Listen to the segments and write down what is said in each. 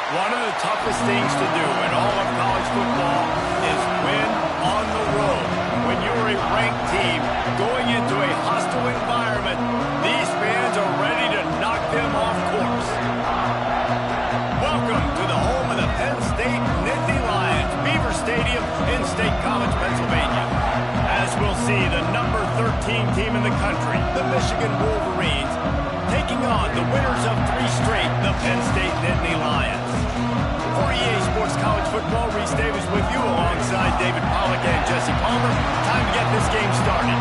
One of the toughest things to do in all of college football is win on the road. When you're a ranked team going into a hostile environment, these fans are ready to knock them off course. Welcome to the home of the Penn State Nittany Lions, Beaver Stadium in State College, Pennsylvania. As we'll see, the number 13 team in the country, the Michigan Wolverines, taking on the winners of 3 straight, the Penn State Nittany Lions. For EA Sports College Football, Reese Davis with you alongside David Pollack and Jesse Palmer. Time to get this game started.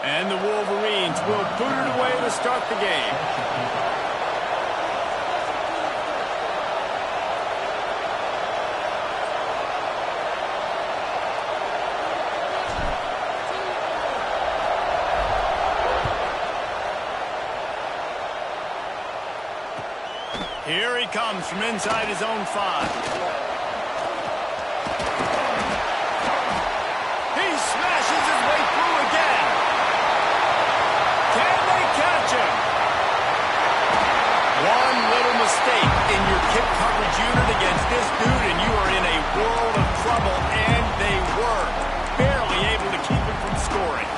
And the Wolverines will boot it away to start the game. Here he comes from inside his own 5. He smashes his way through again. Can they catch him? One little mistake in your kick coverage unit against this dude, and you are in a world of trouble, and they were barely able to keep him from scoring.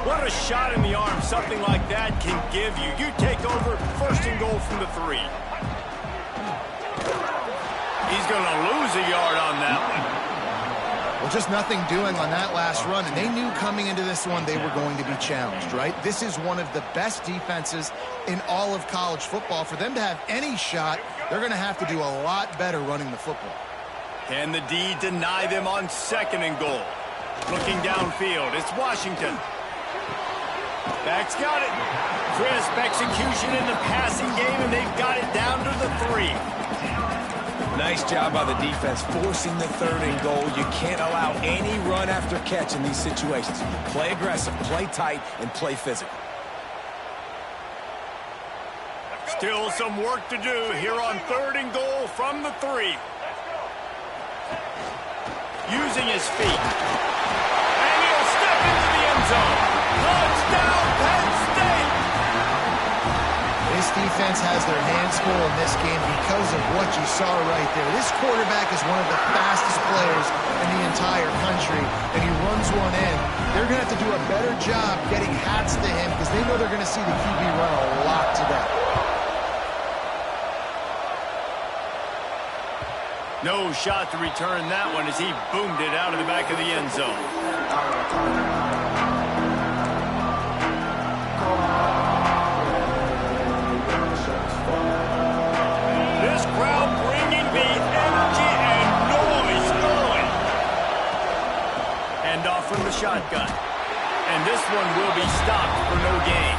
What a shot in the arm something like that can give you. You take over, first and goal from the 3. He's going to lose a yard on that one. Well, just nothing doing on that last run, and they knew coming into this one they were going to be challenged, right? This is one of the best defenses in all of college football. For them to have any shot, they're going to have to do a lot better running the football. Can the D deny them on 2nd and goal? Looking downfield, it's Washington. Back's got it. Crisp execution in the passing game, and they've got it down to the 3. Nice job by the defense forcing the 3rd and goal. You can't allow any run after catch in these situations. Play aggressive, play tight, and play physical. Still some work to do here on 3rd and goal from the 3. Using his feet. And he'll step into the end zone. Touchdown, Penn State! This defense has their hands full in this game because of what you saw right there. This quarterback is one of the fastest players in the entire country, and he runs one in. They're going to have to do a better job getting hats to him because they know they're going to see the QB run a lot today. No shot to return that one as he boomed it out of the back of the end zone. Off from the shotgun. And this one will be stopped for no gain.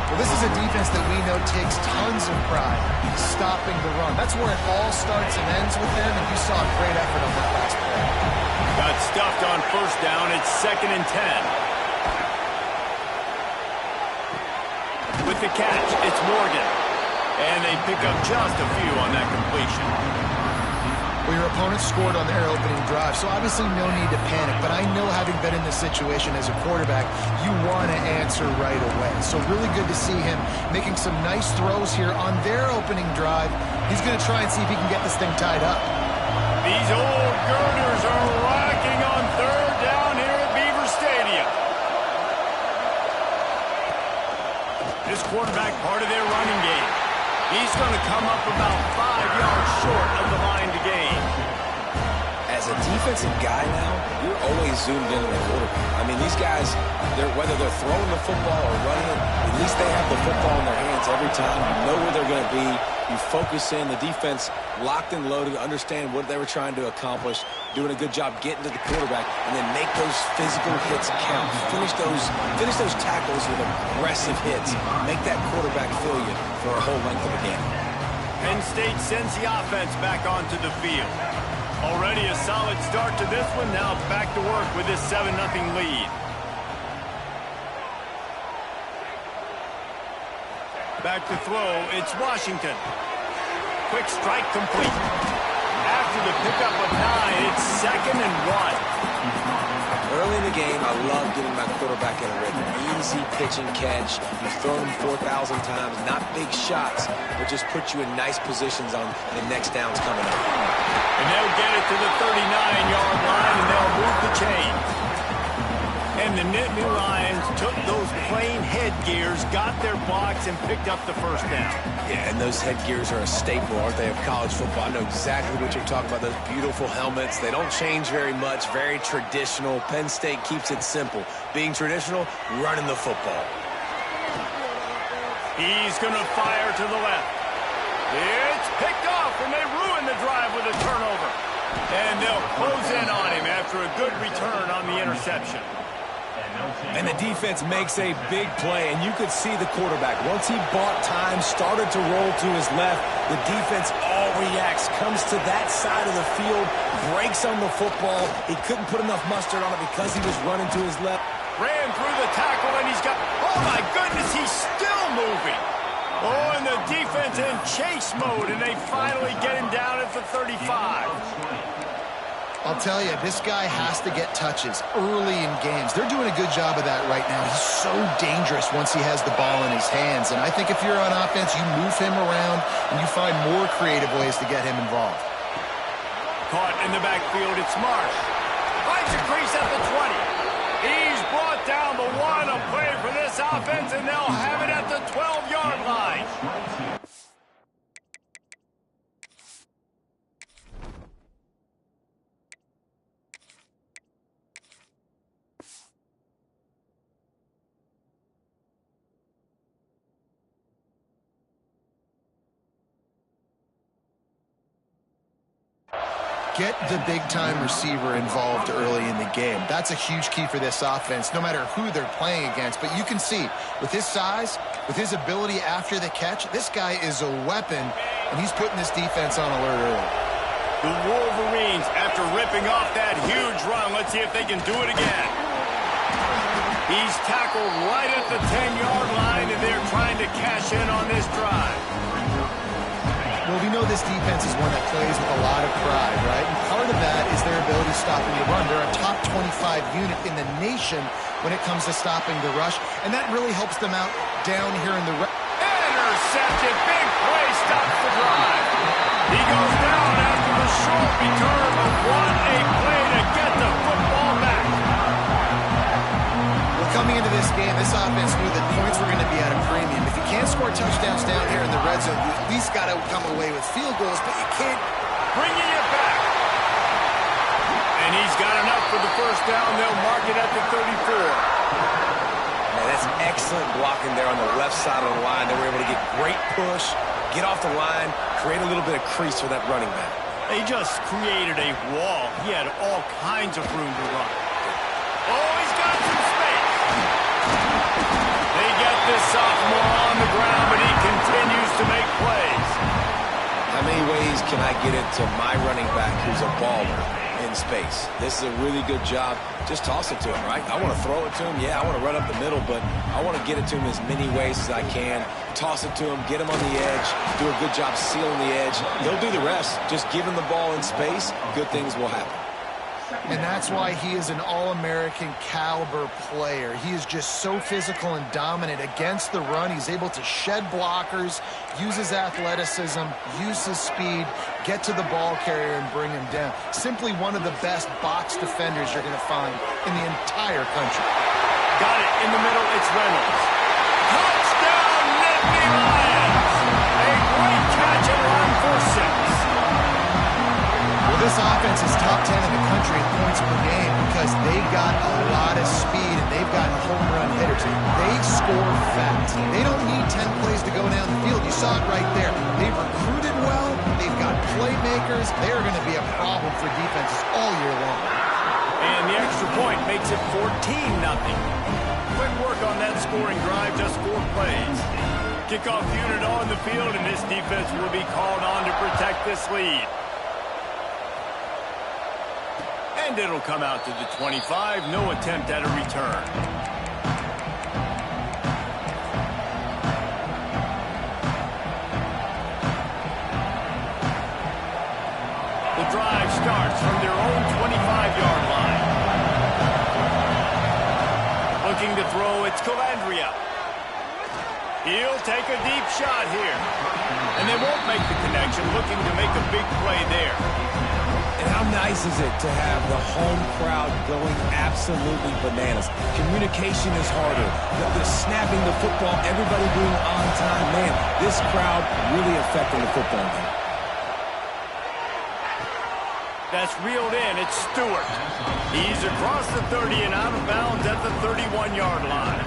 Well, this is a defense that we know takes tons of pride in stopping the run. That's where it all starts and ends with them, and you saw a great effort on that last play. Got stuffed on 1st down. It's 2nd and 10. With the catch, it's Morgan. And they pick up just a few on that completion. Well, your opponent scored on their opening drive, so obviously no need to panic. But I know, having been in this situation as a quarterback, you want to answer right away. So really good to see him making some nice throws here on their opening drive. He's going to try and see if he can get this thing tied up. These old girders are rocking on 3rd down here at Beaver Stadium. This quarterback, part of their running game. He's going to come up about 5 yards short of the line to gain. As a defensive guy now, you're always zoomed in on the quarterback. I mean, these guys, whether they're throwing the football or running it, at least they have the football in their hands every time. You know where they're going to be. You focus in, the defense locked and loaded, understand what they were trying to accomplish, doing a good job getting to the quarterback, and then make those physical hits count. Finish those tackles with aggressive hits. Make that quarterback feel you for a whole length of the game. Penn State sends the offense back onto the field. Already a solid start to this one. Now back to work with this 7-0 lead. Back to throw, it's Washington. Quick strike complete. After the pickup of 9, it's 2nd and 1. Early in the game, I love getting my quarterback in a rhythm. Easy pitch and catch. You've thrown him 4,000 times. Not big shots, but just put you in nice positions on the next downs coming up. And they'll get it to the 39-yard line, and they'll move the chain. And the Nittany Lions took those plain headgears, got their blocks, and picked up the first down. Yeah, and those headgears are a staple, aren't they, of college football? I know exactly what you're talking about, those beautiful helmets. They don't change very much, very traditional. Penn State keeps it simple. Being traditional, running the football. He's going to fire to the left. It's picked off, and they ruin the drive with a turnover. And they'll close in on him after a good return on the interception. And the defense makes a big play, and you could see the quarterback. Once he bought time, started to roll to his left, the defense all reacts, comes to that side of the field, breaks on the football. He couldn't put enough mustard on it because he was running to his left. Ran through the tackle, and he's got, oh my goodness, he's still moving. Oh, and the defense in chase mode, and they finally get him down at the 35. I'll tell you, this guy has to get touches early in games. They're doing a good job of that right now. He's so dangerous once he has the ball in his hands. And I think if you're on offense, you move him around and you find more creative ways to get him involved. Caught in the backfield, it's Marsh. Finds a crease at the 20. He's brought down the 1, a play for this offense, and they'll have it at the 12-yard line. Get the big-time receiver involved early in the game. That's a huge key for this offense, no matter who they're playing against. But you can see, with his size, with his ability after the catch, this guy is a weapon, and he's putting this defense on alert early. The Wolverines, after ripping off that huge run, let's see if they can do it again. He's tackled right at the 10-yard line, and they're trying to cash in on this drive. Well, we know this defense is one that plays with a lot of pride, right? And part of that is their ability stopping the run. They're a top 25 unit in the nation when it comes to stopping the rush, and that really helps them out down here in the intercepted. Big play stops the drive. He goes down after the short return, but what a play to get the football back. Well, coming into this game, this offense knew that points were going to be at a premium. If you can't score touchdowns down here in the red zone, you at least got to come away with field goals, but you can't. Bringing it back. And he's got enough for the first down. They'll mark it at the 34. Man, that's excellent blocking there on the left side of the line. They were able to get great push, get off the line, create a little bit of crease for that running back. They just created a wall. He had all kinds of room to run. Oh, he's got some space. They get this sophomore on the ground, but he continues to make plays. How many ways can I get it to my running back who's a baller in space? This is a really good job. Just toss it to him, right? I want to throw it to him. Yeah, I want to run up the middle, but I want to get it to him as many ways as I can. Toss it to him, get him on the edge, do a good job sealing the edge. He'll do the rest. Just give him the ball in space, good things will happen. And that's why he is an All-American caliber player. He is just so physical and dominant against the run. He's able to shed blockers, use his athleticism, use his speed, get to the ball carrier and bring him down. Simply one of the best box defenders you're going to find in the entire country. Got it in the middle, it's Reynolds. Touchdown, Nittany Lions! A great catch and run for 6. Well, this offense is top 10 in the country country in points per game because they've got a lot of speed and they've got home run hitters. They score fast. They don't need 10 plays to go down the field. You saw it right there. They've recruited well. They've got playmakers. They are going to be a problem for defenses all year long. And the extra point makes it 14-0. Quick work on that scoring drive, just 4 plays. Kickoff unit on the field, and this defense will be called on to protect this lead. And it'll come out to the 25. No attempt at a return. The drive starts from their own 25-yard line. Looking to throw, it's Calandria. He'll take a deep shot here. And they won't make the connection, looking to make a big play there. And how nice is it to have the home crowd going absolutely bananas? Communication is harder. The snapping the football, everybody being on time. Man, this crowd really affecting the football game. That's reeled in. It's Stewart. He's across the 30 and out of bounds at the 31-yard line.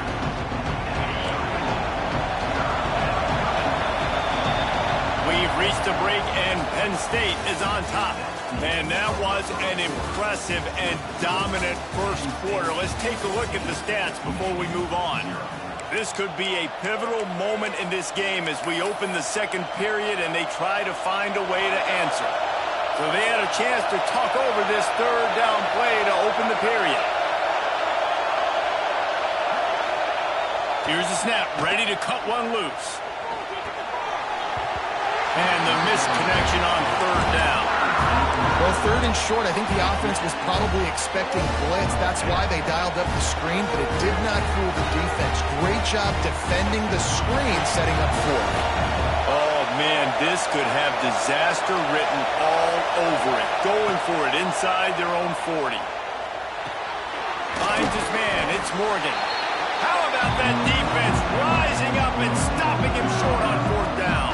We've reached a break, and Penn State is on top. And that was an impressive and dominant first quarter. Let's take a look at the stats before we move on. This could be a pivotal moment in this game as we open the second period and they try to find a way to answer. So they had a chance to talk over this third down play to open the period. Here's the snap, ready to cut one loose. And the missed connection on third down. Well, third and short, I think the offense was probably expecting blitz. That's why they dialed up the screen, but it did not fool the defense. Great job defending the screen, setting up fourth. Oh, man, this could have disaster written all over it. Going for it inside their own 40. Finds his man. It's Morgan. How about that defense rising up and stopping him short on fourth down?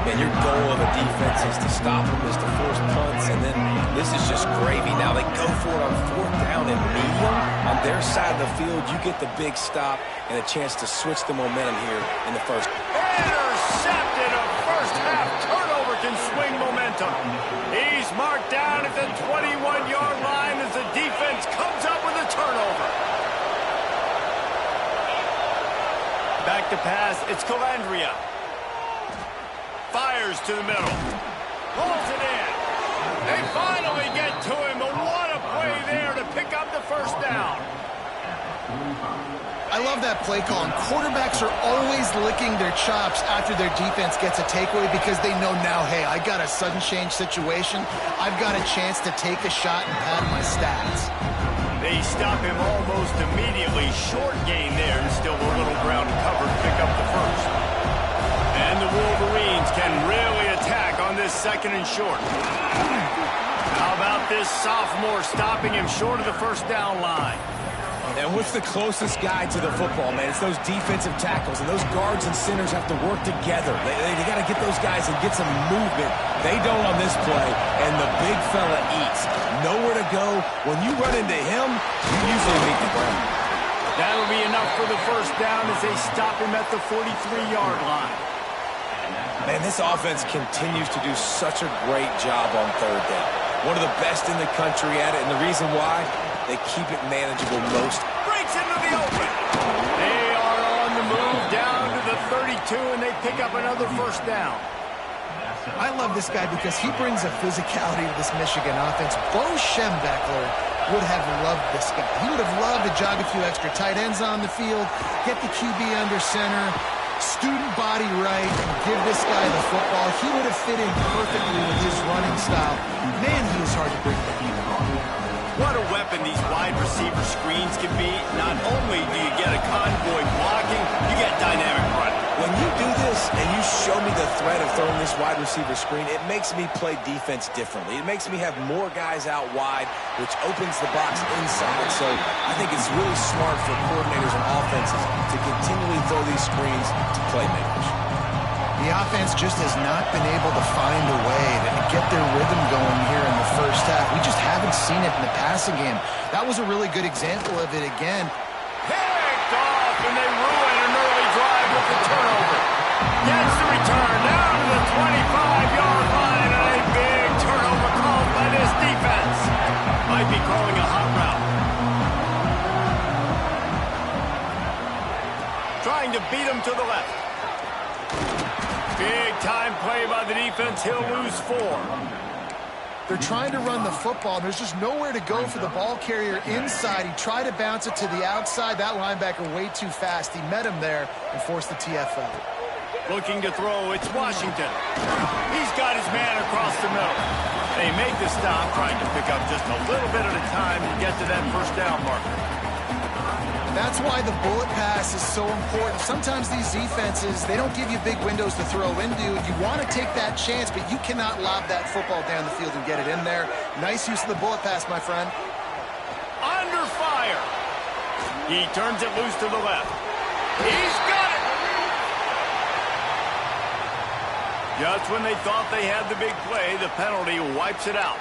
And your goal of a defense is to stop them, is to force punts, and then this is just gravy. Now they go for it on fourth down and medium. On their side of the field, you get the big stop and a chance to switch the momentum here in the first. Intercepted. A first half turnover can swing momentum. He's marked down at the 21-yard line as the defense comes up with a turnover. Back to pass. It's Calandria. Fires to the middle. Pulls it in. They finally get to him. But what a play there to pick up the first down. I love that play call. And quarterbacks are always licking their chops after their defense gets a takeaway because they know now, hey, I got a sudden change situation. I've got a chance to take a shot and pad my stats. They stop him almost immediately. Short gain there and still a little ground covered to pick up the first. And the Wolverines can really attack on this second and short. How about this sophomore stopping him short of the first down line? And what's the closest guy to the football, man? It's those defensive tackles, and those guards and centers have to work together. They got to get those guys and get some movement. They don't on this play, and the big fella eats. Nowhere to go. When you run into him, you usually meet the ground. That'll be enough for the first down as they stop him at the 43-yard line. Man, this offense continues to do such a great job on third down. One of the best in the country at it, and the reason why, they keep it manageable most. Breaks into the open. They are on the move down to the 32, and they pick up another first down. I love this guy because he brings a physicality to this Michigan offense. Bo Schembechler would have loved this guy. He would have loved to jog a few extra tight ends on the field, get the QB under center, student body right, and give this guy the football. He would have fit in perfectly with his running style. Man, he was hard to bring down. What a weapon these wide receiver screens can be. Not only do you get a convoy blocking, you get dynamic running. When you do this and you show me the threat of throwing this wide receiver screen, it makes me play defense differently. It makes me have more guys out wide, which opens the box inside. So I think it's really smart for coordinators and offenses to continually throw these screens to playmakers. The offense just has not been able to find a way to get their rhythm going here in the first half. We just haven't seen it in the passing game. That was a really good example of it again. Picked off, and they ruin an early drive with the turnover. Gets the return down to the 25-yard line, and a big turnover called by this defense. Might be calling a hot route. Trying to beat him to the left. Big time play by the defense. He'll lose 4. They're trying to run the football. There's just nowhere to go for the ball carrier inside. He tried to bounce it to the outside. That linebacker way too fast. He met him there and forced the TFL. Looking to throw, it's Washington. He's got his man across the middle. They make the stop, trying to pick up just a little bit at a time to get to that first down marker. That's why the bullet pass is so important. Sometimes these defenses, they don't give you big windows to throw into. You want to take that chance, but you cannot lob that football down the field and get it in there. Nice use of the bullet pass, my friend. Under fire. He turns it loose to the left. He's got it. Just when they thought they had the big play, the penalty wipes it out.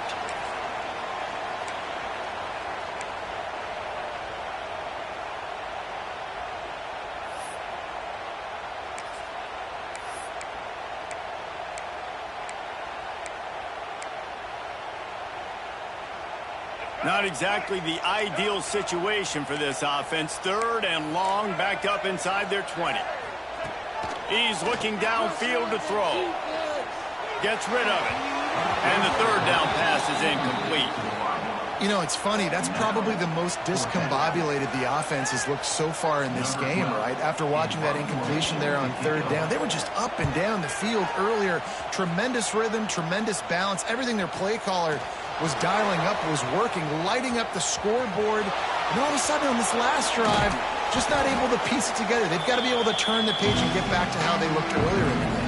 Not exactly the ideal situation for this offense. 3rd and long, backed up inside their 20. He's looking downfield to throw. Gets rid of it. And the 3rd down pass is incomplete. You know, it's funny. That's probably the most discombobulated the offense has looked so far in this game, right? After watching that incompletion there on 3rd down, they were just up and down the field earlier. Tremendous rhythm, tremendous balance. Everything their play caller was dialing up, was working, lighting up the scoreboard. And all of a sudden on this last drive, just not able to piece it together. They've got to be able to turn the page and get back to how they looked earlier in the game.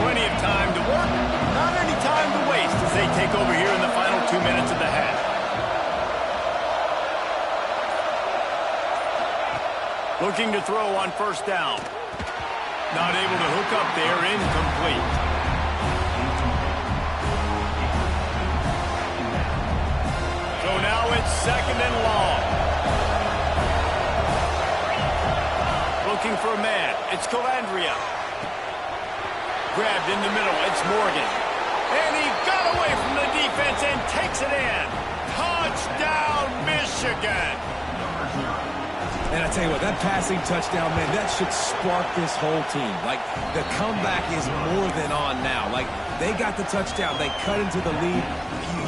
Plenty of time to work, not any time to waste as they take over here in the final 2 minutes of the half. Looking to throw on 1st down. Not able to hook up there, incomplete. So now it's 2nd and long. Looking for a man. It's Calandria. Grabbed in the middle. It's Morgan. And he got away from the defense and takes it in. Touchdown, Michigan. And I tell you what, that passing touchdown, man, that should spark this whole team. Like, the comeback is more than on now. Like, they got the touchdown. They cut into the lead.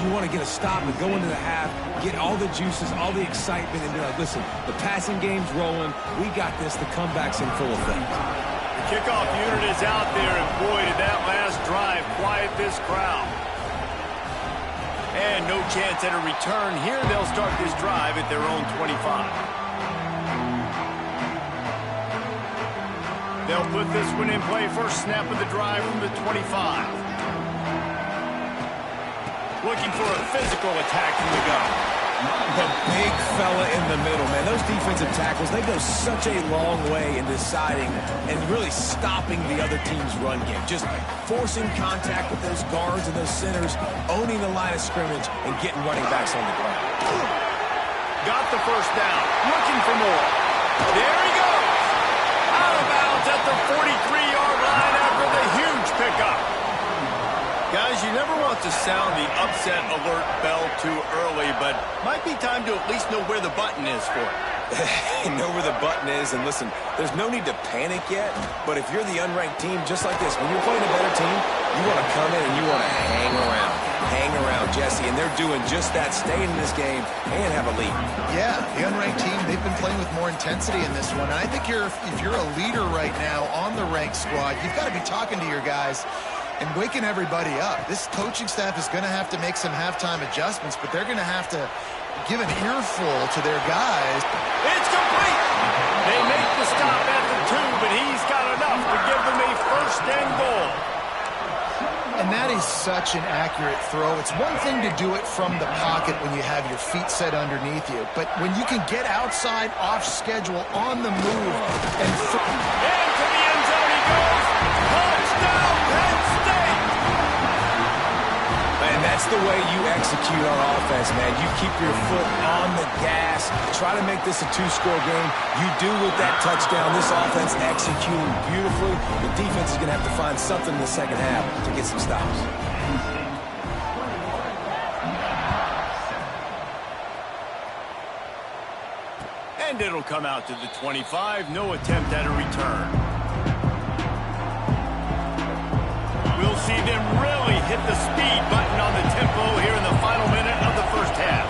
You want to get a stop and go into the half, get all the juices, all the excitement, and be like, listen, the passing game's rolling. We got this. The comeback's in full effect. The kickoff unit is out there, and boy, did that last drive quiet this crowd. And no chance at a return. Here they'll start this drive at their own 25. They'll put this one in play. First snap of the drive from the 25. Looking for a physical attack from the gun. The big fella in the middle, man. Those defensive tackles, they go such a long way in deciding and really stopping the other team's run game. Just forcing contact with those guards and those centers, owning the line of scrimmage, and getting running backs on the ground. Got the first down. Looking for more. There he goes. Out of bounds at the 43-yard line after the huge pickup. Guys, you never want to sound the upset alert bell too early, but might be time to at least know where the button is for it. Know where the button is, and listen, there's no need to panic yet, but if you're the unranked team, just like this, when you're playing a better team, you want to come in and you want to hang around, Jesse, and they're doing just that, staying in this game and have a lead. Yeah, the unranked team, they've been playing with more intensity in this one, and I think if you're a leader right now on the ranked squad, you've got to be talking to your guys and waking everybody up. This coaching staff is going to have to make some halftime adjustments, but they're going to have to give an earful to their guys. It's complete. They make the stop at the 2, but he's got enough to give them a 1st and goal. And And that is such an accurate throw. It's one thing to do it from the pocket when you have your feet set underneath you, but when you can get outside, off schedule, on the move, and into the end zone he goes. Touchdown, Penn State! And that's the way you execute on offense, man. You keep your foot on the gas. Try to make this a two-score game. You do with that touchdown. This offense executing beautifully. The defense is going to have to find something in the second half to get some stops. And it'll come out to the 25. No attempt at a return. We'll see them really hit the speed button on the tempo here in the final minute of the first half.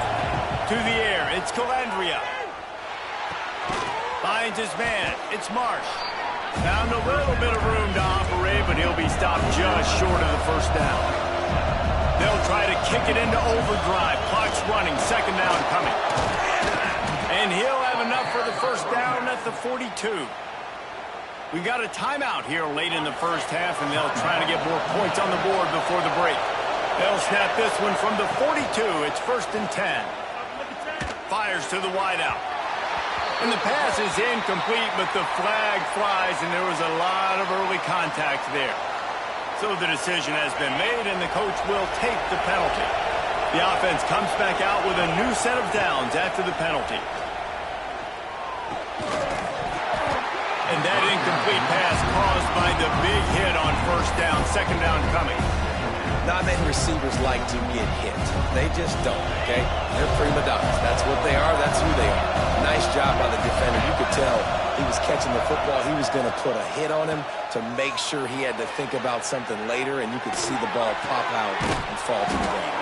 To the air, it's Calandria. Finds his man, it's Marsh. Found a little bit of room to operate, but he'll be stopped just short of the first down. They'll try to kick it into overdrive. Clock's running, second down coming. And he'll have enough for the first down at the 42. We got a timeout here late in the first half, and they'll try to get more points on the board before the break. They'll snap this one from the 42. It's 1st and 10. Fires to the wideout. And the pass is incomplete, but the flag flies, and there was a lot of early contact there. So the decision has been made, and the coach will take the penalty. The offense comes back out with a new set of downs after the penalty. And that incomplete pass caused by the big hit on first down, second down coming. Not many receivers like to get hit. They just don't, okay? They're prima donnas. That's what they are. That's who they are. Nice job by the defender. You could tell he was catching the football. He was going to put a hit on him to make sure he had to think about something later, and you could see the ball pop out and fall to the ground.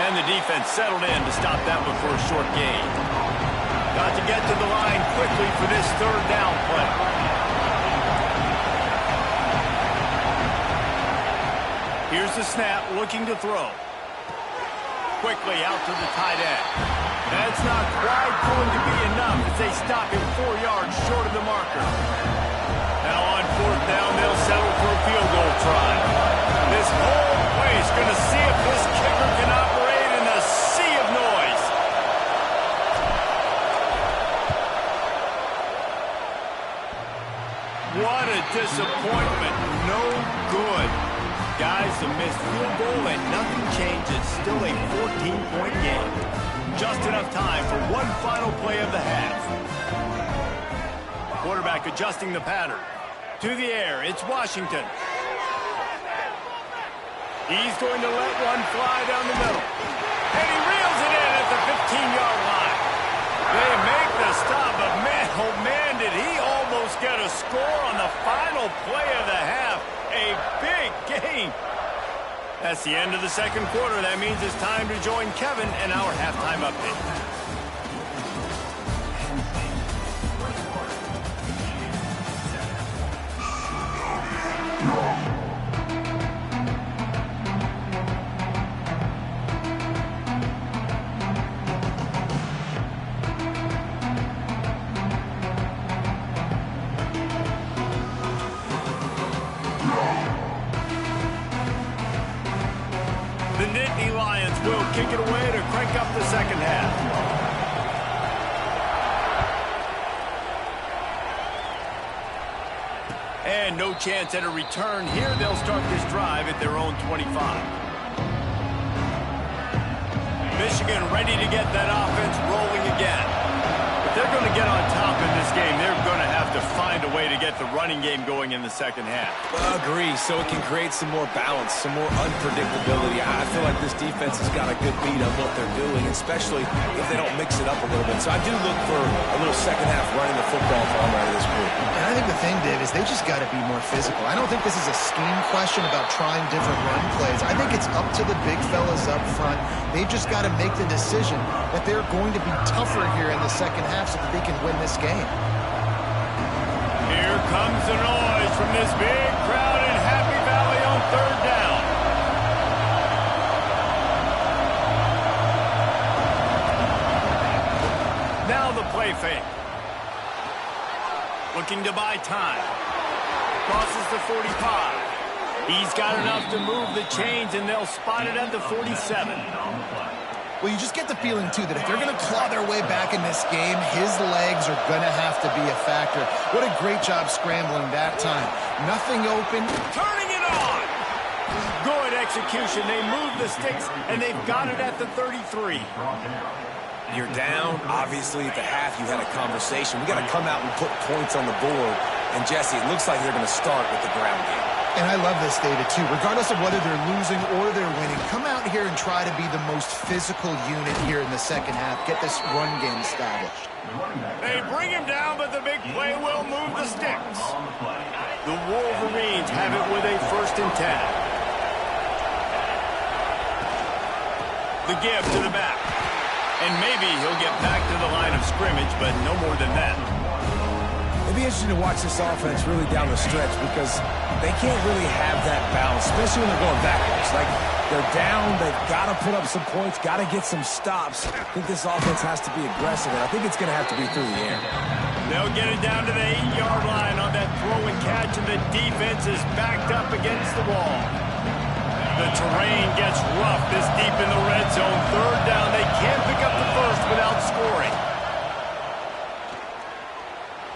And the defense settled in to stop that one for a short gain. Got to get to the line quickly for this third down play. Here's the snap, looking to throw. Quickly out to the tight end. That's not quite going to be enough as they stop him 4 yards short of the marker. Now on fourth down, they'll settle for a field goal try. This whole place going to see if this kicker can operate in a sea of noise. What a disappointment. No good. Guys, a missed field goal and nothing changes. Still a 14-point game. Just enough time for one final play of the half. Quarterback adjusting the pattern. To the air, it's Washington. He's going to let one fly down the middle. And he reels it in at the 15-yard line. They make the stop, but man, oh man, did he almost get a score on the final play of the half. A big game. That's the end of the second quarter. That means it's time to join Kevin in our halftime update. The Nittany Lions will kick it away to crank up the second half. And no chance at a return here. They'll start this drive at their own 25. Michigan ready to get that offense rolling again. If they're going to get on top in this game, they're going to have to find a way to get the running game going in the second half. Agree, so it can create some more balance, some more unpredictability. I feel like this defense has got a good beat on what they're doing, especially if they don't mix it up a little bit. So I do look for a little second half running the football from out of this group. And I think the thing, Dave, is they just got to be more physical. I don't think this is a scheme question about trying different run plays. I think it's up to the big fellas up front. They've just got to make the decision that they're going to be tougher here in the second half so that they can win this game. Here comes the noise from this big crowd in Happy Valley on third down. Now the play fake. Looking to buy time. Crosses the 45. He's got enough to move the chains, and they'll spot it at the 47. Well, you just get the feeling, too, that if they're going to claw their way back in this game, his legs are going to have to be a factor. What a great job scrambling that time. Nothing open. Turning it on! Good execution. They move the sticks, and they've got it at the 33. You're down. Obviously, at the half, you had a conversation. We got to come out and put points on the board. And, Jesse, it looks like they're going to start with the ground game. And I love this, David, too. Regardless of whether they're losing or they're winning, come out here and try to be the most physical unit here in the second half. Get this run game established. They bring him down, but the big play will move the sticks. The Wolverines have it with a 1st and 10. The give to the back. And maybe he'll get back to the line of scrimmage, but no more than that. It'd be interesting to watch this offense really down the stretch because they can't really have that balance, especially when they're going backwards. Like, they're down, they've got to put up some points, got to get some stops. I think this offense has to be aggressive, and I think it's going to have to be through the air. They'll get it down to the 8-yard line on that throw and catch, and the defense is backed up against the wall. The terrain gets rough this deep in the red zone. 3rd down, they can't pick up the first without scoring.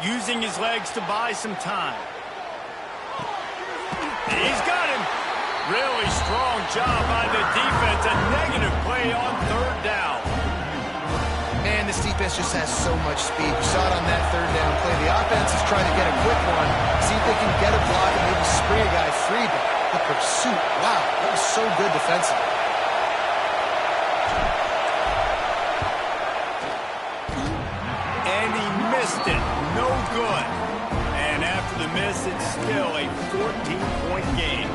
Using his legs to buy some time. He's got him. Really strong job by the defense. A negative play on 3rd down. Man, this defense just has so much speed. You saw it on that 3rd down play. The offense is trying to get a quick one, see if they can get a block and maybe spray a guy free. But the pursuit, wow, that was so good defensively. And he missed it. No good. And after the miss, it's still a 14-point game.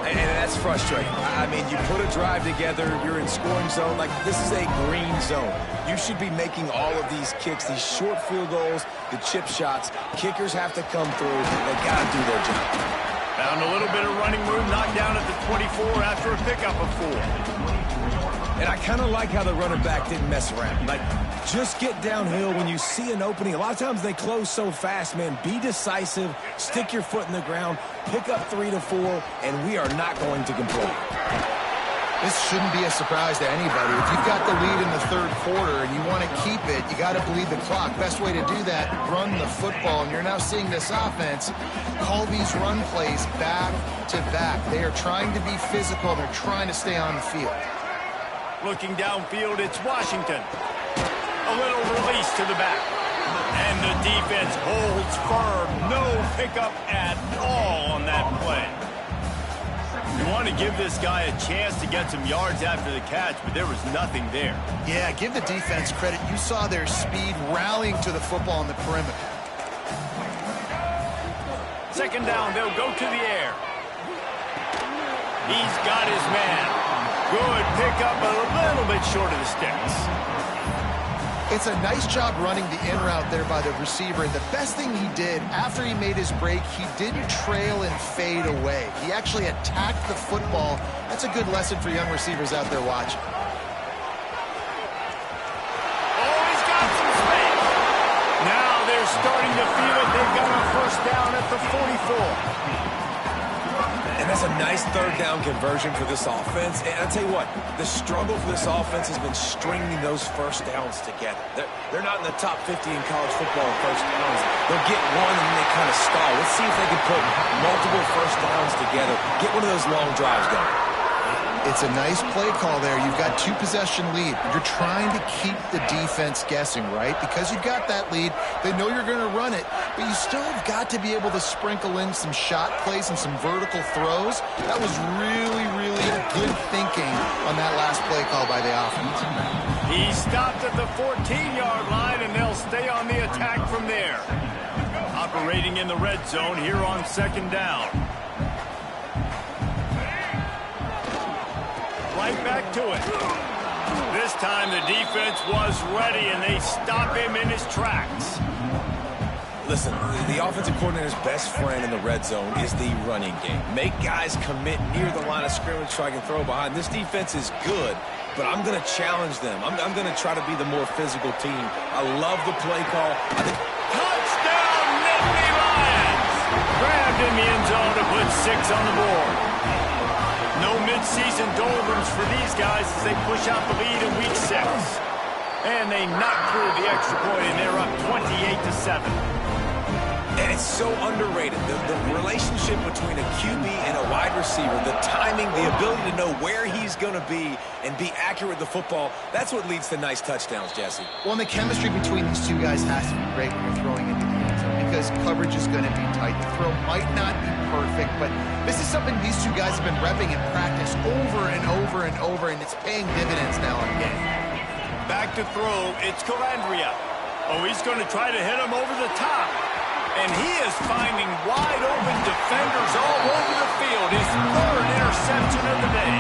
And that's frustrating. I mean, you put a drive together, you're in scoring zone. Like, this is a green zone. You should be making all of these kicks, these short field goals, the chip shots. Kickers have to come through. They got to do their job. Found a little bit of running room, knocked down at the 24 after a pickup of 4. And I kind of like how the running back didn't mess around. Like, just get downhill when you see an opening. A lot of times they close so fast, man. Be decisive, stick your foot in the ground, pick up 3 to 4, and we are not going to complain. This shouldn't be a surprise to anybody. If you've got the lead in the 3rd quarter and you want to keep it, you got to bleed the clock. Best way to do that, run the football. And you're now seeing this offense call these run plays back to back. They are trying to be physical. They're trying to stay on the field. Looking downfield, it's Washington. A little release to the back. And the defense holds firm. No pickup at all on that play. You want to give this guy a chance to get some yards after the catch, but there was nothing there. Yeah, give the defense credit. You saw their speed rallying to the football on the perimeter. 2nd down, they'll go to the air. He's got his man. Good pickup, but a little bit short of the sticks. It's a nice job running the in route there by the receiver. And the best thing he did after he made his break, he didn't trail and fade away. He actually attacked the football. That's a good lesson for young receivers out there watching. Oh, he's got some space. Now they're starting to feel it. They've got a 1st down at the 44. And that's a nice 3rd down conversion for this offense. And I'll tell you what, the struggle for this offense has been stringing those 1st downs together. They're not in the top 50 in college football in 1st downs. They'll get one and then they kind of stall. Let's see if they can put multiple 1st downs together. Get one of those long drives going. It's a nice play call there. You've got 2-possession lead. You're trying to keep the defense guessing, right? Because you've got that lead, they know you're going to run it, but you still have got to be able to sprinkle in some shot plays and some vertical throws. That was really, really good thinking on that last play call by the offense. He stopped at the 14-yard line, and they'll stay on the attack from there. Operating in the red zone here on 2nd down. Right back to it. This time the defense was ready, and they stop him in his tracks. Listen, the offensive coordinator's best friend in the red zone is the running game. Make guys commit near the line of scrimmage so I can throw behind. This defense is good, but I'm going to challenge them. I'm going to try to be the more physical team. I love the play call. Touchdown, Nittany Lions! Grab moved in the end zone to put 6 on the board. No mid-season doldrums for these guys as they push out the lead in week 6. And they knock through the extra point, and they're up 28-7. And it's so underrated. The relationship between a QB and a wide receiver, the timing, the ability to know where he's going to be and be accurate with the football, that's what leads to nice touchdowns, Jesse. Well, and the chemistry between these two guys has to be great when you're throwing into the end zone because coverage is going to be tight. The throw might not be perfect, but this is something these two guys have been repping in practice over and over and over, and it's paying dividends now in game. Back to throw, it's Calandria. Oh, he's going to try to hit him over the top. And he is finding wide open defenders all over the field. His 3rd interception of the day.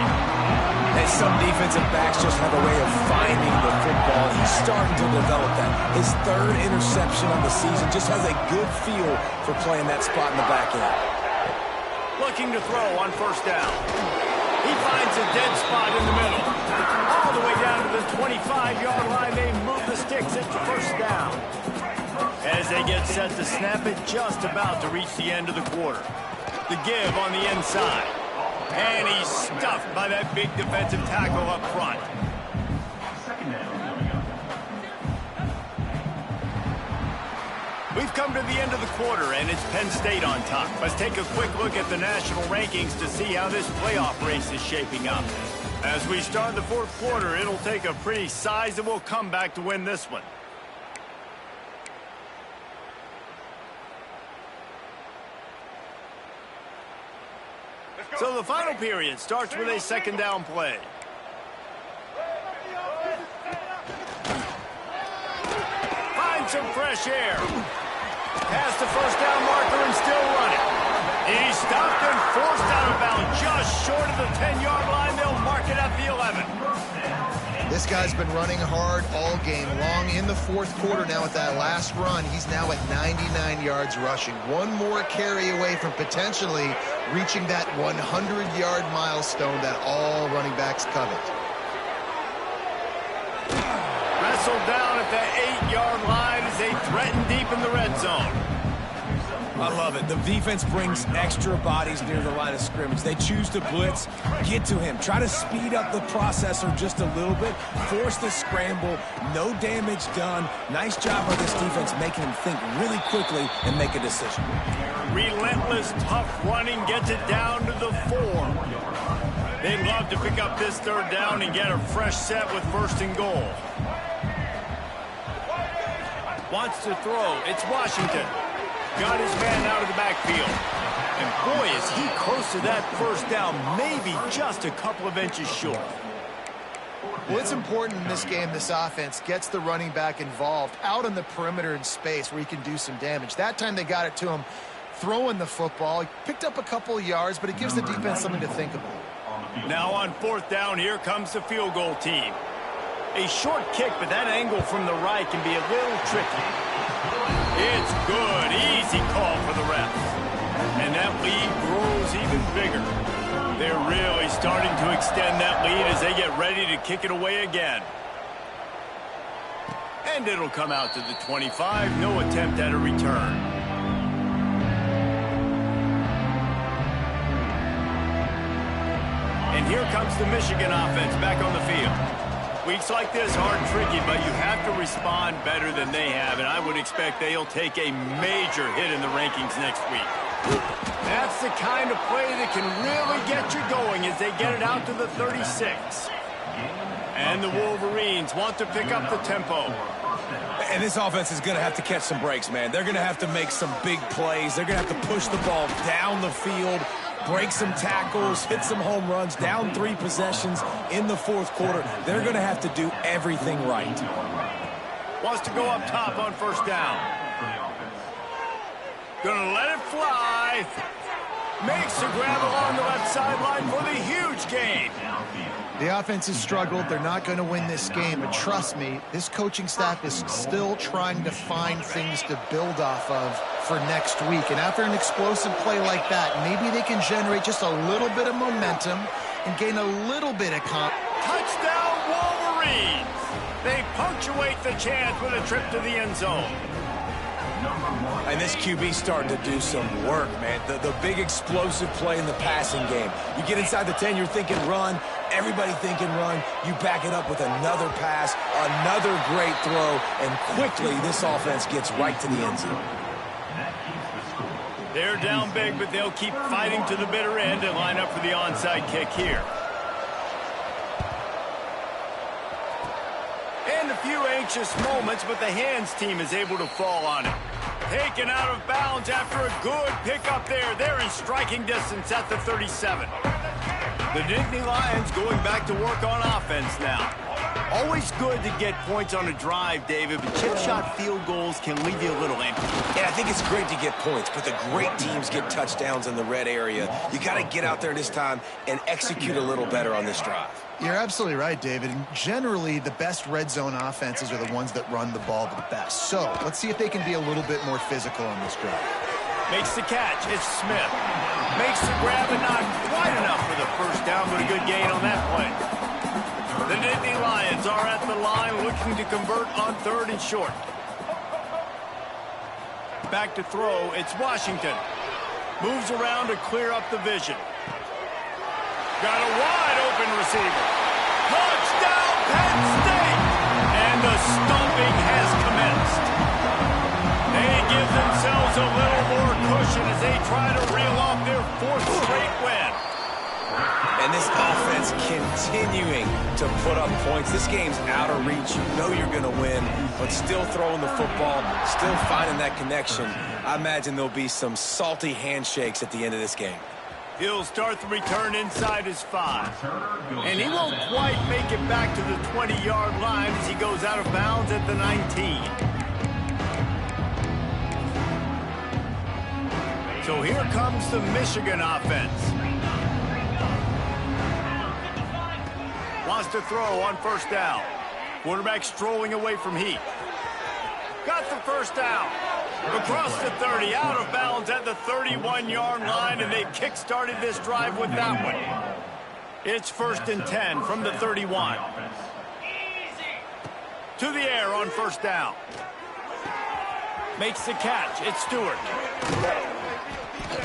And some defensive backs just have a way of finding the football. He's starting to develop that. His 3rd interception of the season just has a good feel for playing that spot in the back end. Looking to throw on 1st down. He finds a dead spot in the middle. All the way down to the 25-yard line. They move the sticks into 1st down. As they get set to snap it, just about to reach the end of the quarter. The give on the inside. And he's stuffed by that big defensive tackle up front. We've come to the end of the quarter, and it's Penn State on top. Let's take a quick look at the national rankings to see how this playoff race is shaping up. As we start the 4th quarter, it'll take a pretty sizable comeback to win this one. So the final period starts with a 2nd down play. Finds some fresh air. Past the 1st down marker and still running. He's stopped and forced out of bounds just short of the 10-yard line. They'll mark it at the 11. This guy's been running hard all game long. In the 4th quarter now with that last run, he's now at 99 yards rushing. One more carry away from potentially reaching that 100-yard milestone that all running backs covet. Wrestled down at the 8-yard line as they threaten deep in the red zone. I love it. The defense brings extra bodies near the line of scrimmage. They choose to blitz, get to him, try to speed up the processor just a little bit, force the scramble, no damage done. Nice job by this defense making him think really quickly and make a decision. Relentless, tough running gets it down to the 4. They'd love to pick up this 3rd down and get a fresh set with 1st and goal. Wants to throw. It's Washington. Got his man out of the backfield. And boy, is he close to that 1st down, maybe just a couple of inches short. Well, it's important in this game this offense gets the running back involved out on the perimeter in space where he can do some damage. That time they got it to him throwing the football. He picked up a couple of yards, but it gives the defense something to think about. Now on 4th down, here comes the field goal team. A short kick, but that angle from the right can be a little tricky. It's good. Easy call for the refs. And that lead grows even bigger. They're really starting to extend that lead as they get ready to kick it away again. And it'll come out to the 25. No attempt at a return. And here comes the Michigan offense back on the field. Weeks like this are tricky, but you have to respond better than they have, and I would expect they'll take a major hit in the rankings next week. That's the kind of play that can really get you going as they get it out to the 36. And the Wolverines want to pick up the tempo. And this offense is going to have to catch some breaks, man. They're going to have to make some big plays. They're going to have to push the ball down the field, break some tackles, hit some home runs, down 3 possessions in the 4th quarter. They're going to have to do everything right. Wants to go up top on 1st down. Gonna let it fly. Makes the grab along the left sideline for the huge gain. The offense has struggled. They're not going to win this game. But trust me, this coaching staff is still trying to find things to build off of for next week. And after an explosive play like that, maybe they can generate just a little bit of momentum and gain a little bit of Touchdown, Wolverines! They punctuate the chance with a trip to the end zone. And this QB's starting to do some work, man. The big explosive play in the passing game. You get inside the 10, you're thinking run. Everybody thinking run. You back it up with another pass, another great throw, and quickly this offense gets right to the end zone. They're down big, but they'll keep fighting to the bitter end and line up for the onside kick here. And a few anxious moments, but the hands team is able to fall on it. Taken out of bounds after a good pickup there. They're in striking distance at the 37. The Nittany Lions going back to work on offense now. Always good to get points on a drive, David, but chip shot field goals can leave you a little empty. And I think it's great to get points, but the great teams get touchdowns in the red area. You got to get out there this time and execute a little better on this drive. You're absolutely right, David. And generally, the best red zone offenses are the ones that run the ball the best. So let's see if they can be a little bit more physical on this drive. Makes the catch. It's Smith. Makes the grab and not quite enough for the first down, but a good gain on that play. The Nittany Lions are at the line looking to convert on 3rd and short. Back to throw. It's Washington. Moves around to clear up the vision. Got a wide open receiver. Touchdown, Penn State! And the stomping has commenced. They give themselves a little more cushion as they try to reel off their 4th straight win. And this offense continuing to put up points. This game's out of reach. You know you're going to win, but still throwing the football, still finding that connection. I imagine there'll be some salty handshakes at the end of this game. He'll start the return inside his 5. And he won't quite make it back to the 20-yard line as he goes out of bounds at the 19. So here comes the Michigan offense. Wants to throw on 1st down. Quarterback strolling away from Heath. Got the 1st down. Across the 30, out of bounds at the 31-yard line, and they kick-started this drive with that one. It's 1st and 10 from the 31. To the air on 1st down. Makes the catch. It's Stewart.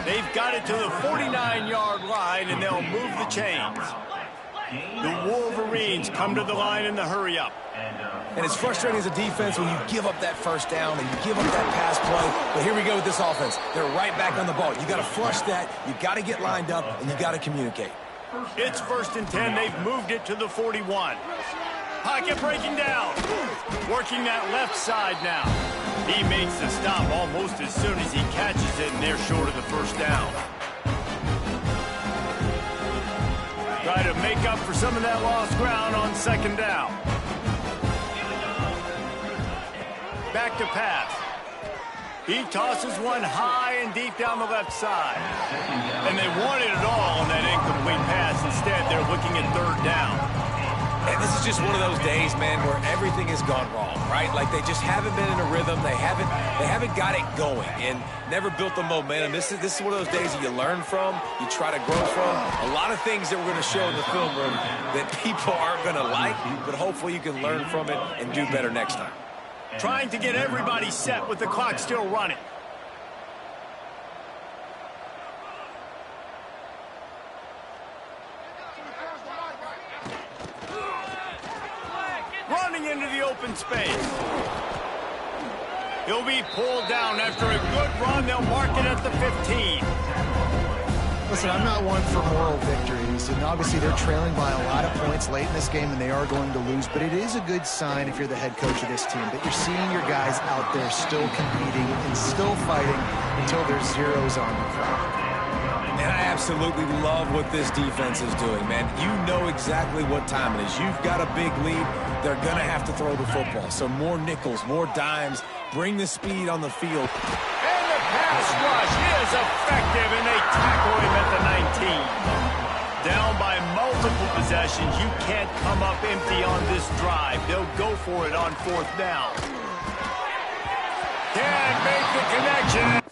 They've got it to the 49-yard line, and they'll move the chains. The Wolverines come to the line in the hurry-up. And it's frustrating as a defense when you give up that 1st down and you give up that pass play. But here we go with this offense. They're right back on the ball. You got to flush that. You got to get lined up, and you got to communicate. It's 1st and 10. They've moved it to the 41. Pocket breaking down. Working that left side now. He makes the stop almost as soon as he catches it, and they're short of the 1st down. Try to make up for some of that lost ground on 2nd down. Back to pass. He tosses one high and deep down the left side. And they wanted it all on that incomplete pass. Instead, they're looking at 3rd down. And this is just one of those days, man, where everything has gone wrong, right? Like they just haven't been in a rhythm. They haven't got it going and never built the momentum. This is one of those days that you learn from, you try to grow from. A lot of things that we're going to show in the film room that people aren't going to like, but hopefully you can learn from it and do better next time. Trying to get everybody set with the clock still running. Running into the open space. He'll be pulled down after a good run. They'll mark it at the 15. Listen, I'm not one for moral victories, and obviously they're trailing by a lot of points late in this game, and they are going to lose, but it is a good sign if you're the head coach of this team that you're seeing your guys out there still competing and still fighting until there's zeros on the clock. And I absolutely love what this defense is doing, man. You know exactly what time it is. You've got a big lead. They're going to have to throw the football. So more nickels, more dimes, bring the speed on the field. And the pass rush is effective, and they tackle him at the 19. Down by multiple possessions. You can't come up empty on this drive. They'll go for it on 4th down. Can't make the connection.